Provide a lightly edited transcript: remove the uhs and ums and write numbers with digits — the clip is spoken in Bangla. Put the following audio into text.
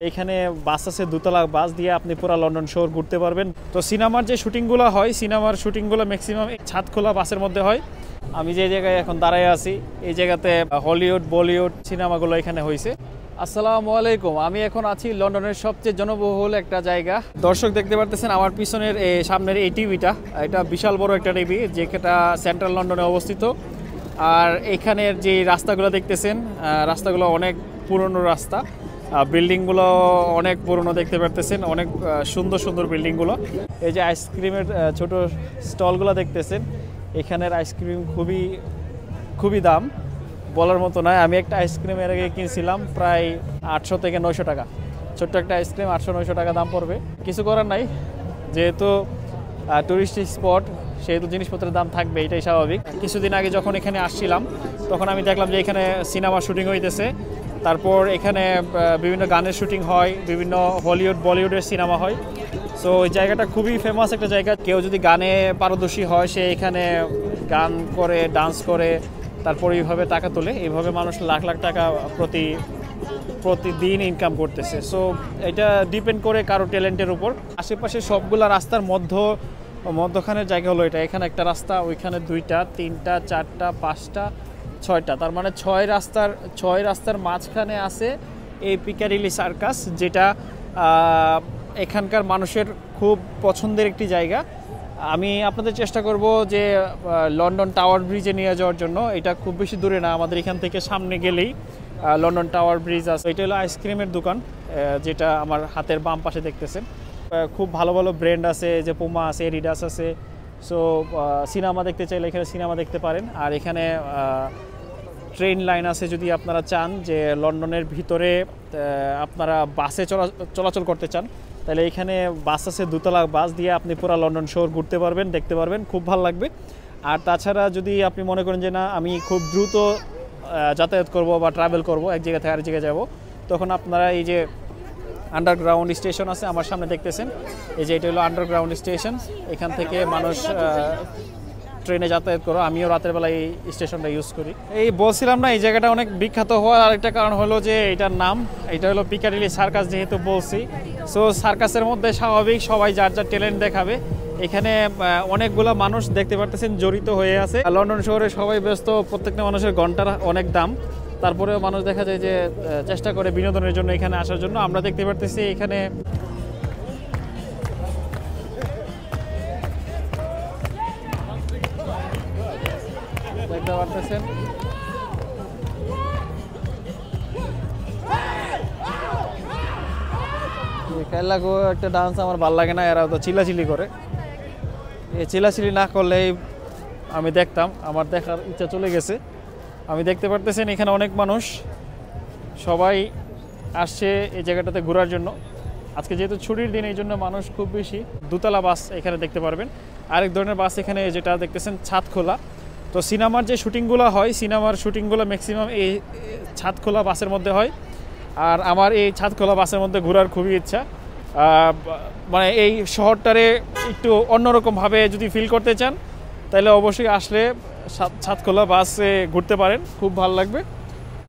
এখানে বাস আছে, দোতলা বাস দিয়ে আপনি পুরো লন্ডন শহর ঘুরতে পারবেন। তো সিনেমার যে শুটিংগুলো হয়, সিনেমার শুটিংগুলো ম্যাক্সিমাম ছাদখোলা বাসের মধ্যে হয়। আমি যে জায়গায় এখন দাঁড়ায় আছি, এই জায়গাতে হলিউড বলিউড সিনেমাগুলো এখানে হয়েছে। আসসালামু আলাইকুম, আমি এখন আছি লন্ডনের সবচেয়ে জনবহুল একটা জায়গা। দর্শক দেখতে পারতেছেন আমার পিছনের সামনের এই টিভিটা, এটা বিশাল বড় একটা টিভি যেটা সেন্ট্রাল লন্ডনে অবস্থিত। আর এখানের যে রাস্তাগুলো দেখতেছেন, রাস্তাগুলো অনেক পুরনো রাস্তা, বিল্ডিংগুলো অনেক পুরনো দেখতে পারতেছেন, অনেক সুন্দর সুন্দর বিল্ডিংগুলো। এই যে আইসক্রিমের ছোট স্টলগুলো দেখতেছেন, এখানের আইসক্রিম খুবই দাম, বলার মতো নয়। আমি একটা আইসক্রিম এর আগে কিনছিলাম প্রায় 800 থেকে 900 টাকা। ছোট্ট একটা আইসক্রিম 800-900 টাকা দাম পড়বে। কিছু করার নাই, যেহেতু টুরিস্ট স্পট সেহেতু জিনিসপত্রের দাম থাকবে, এটাই স্বাভাবিক। কিছুদিন আগে যখন এখানে আসছিলাম তখন আমি দেখলাম যে এখানে সিনেমা শুটিং হইতেছে, তারপর এখানে বিভিন্ন গানের শুটিং হয়, বিভিন্ন হলিউড বলিউডের সিনেমা হয়। সো ওই জায়গাটা খুবই ফেমাস একটা জায়গা। কেউ যদি গানে পারদর্শী হয় সে এখানে গান করে, ডান্স করে, তারপর এইভাবে টাকা তোলে। এইভাবে মানুষ লাখ লাখ টাকা প্রতিদিন ইনকাম করতেছে। সো এটা ডিপেন্ড করে কারো ট্যালেন্টের উপর। আশেপাশে সবগুলা রাস্তার মধ্যখানের জায়গা হলো এটা। এখানে একটা রাস্তা, ওইখানে 2টা 3টা 4টা 5টা 6টা, তার মানে 6 রাস্তার মাঝখানে আছে এই পিকাডিলি সার্কাস, যেটা এখানকার মানুষের খুব পছন্দের একটি জায়গা। আমি আপনাদের চেষ্টা করব যে লন্ডন টাওয়ার ব্রিজে নিয়ে যাওয়ার জন্য। এটা খুব বেশি দূরে না, আমাদের এখান থেকে সামনে গেলেই লন্ডন টাওয়ার ব্রিজ আছে। এটা হলো আইসক্রিমের দোকান, যেটা আমার হাতের বাম পাশে দেখতেছেন। খুব ভালো ভালো ব্র্যান্ড আছে, যে পুমা আছে, এডিডাস আছে। সো সিনেমা দেখতে চাইলে এখানে সিনেমা দেখতে পারেন। আর এখানে ট্রেন লাইন আছে, যদি আপনারা চান যে লন্ডনের ভিতরে আপনারা বাসে চলাচল করতে চান, তাহলে এখানে বাস আছে, দোতলা বাস দিয়ে আপনি পুরো লন্ডন শহর ঘুরতে পারবেন, দেখতে পারবেন, খুব ভালো লাগবে। আর তাছাড়া যদি আপনি মনে করেন যে না, আমি খুব দ্রুত যাতায়াত করব বা ট্রাভেল করব, এক জায়গা থেকে আরেক জায়গায় যাব, তখন আপনারা এই যে আন্ডারগ্রাউন্ড স্টেশন আছে আমার সামনে দেখতেছেন, এই যে এটা হলো আন্ডারগ্রাউন্ড স্টেশন। এখান থেকে মানুষ ট্রেনে যাতায়াত করো। আমিও রাতের বেলায় এই স্টেশনটা ইউজ করি। এই বলছিলাম না, এই জায়গাটা অনেক বিখ্যাত হওয়ার আরেকটা কারণ হলো যে এটার নাম, এটা হলো পিকাডিলি সার্কাস, যেহেতু বলছি। সো সার্কাসের মধ্যে স্বাভাবিক সবাই যার যার ট্যালেন্ট দেখাবে। এখানে অনেকগুলো মানুষ দেখতে পারতেছেন জড়িত হয়ে আছে। লন্ডন শহরে সবাই ব্যস্ত, প্রত্যেকটা মানুষের ঘন্টার অনেক দাম, তারপরেও মানুষ দেখা যায় যে চেষ্টা করে বিনোদনের জন্য এখানে আসার জন্য। আমরা দেখতে পারতেছি এখানে দেখতে পারতেছেন খেলাগো একটা ডান্স আমার ভালো লাগে না, এরা তো চিল্লাচিল্লি করে। এই চিল্লাচিল্লি না করলেই আমি দেখতাম, আমার দেখার ইচ্ছা চলে গেছে। আমি দেখতে পারতেছেন এখানে অনেক মানুষ, সবাই আসছে এই জায়গাটাতে ঘোরার জন্য। আজকে যেহেতু ছুটির দিন, এই জন্য মানুষ খুব বেশি। দোতলা বাস এখানে দেখতে পারবেন। আরেক ধরনের বাস এখানে যেটা দেখতেছেন ছাদখোলা। তো সিনেমার যে শুটিংগুলো হয়, সিনেমার শুটিংগুলো ম্যাক্সিমাম এই ছাদখোলা বাসের মধ্যে হয়। আর আমার এই ছাদখোলা বাসের মধ্যে ঘোরার খুবই ইচ্ছা। মানে এই শহরটারে একটু অন্যরকমভাবে যদি ফিল করতে চান, তাহলে অবশ্যই আসলে ছাদখোলা বাসে ঘুরতে পারেন, খুব ভালো লাগবে।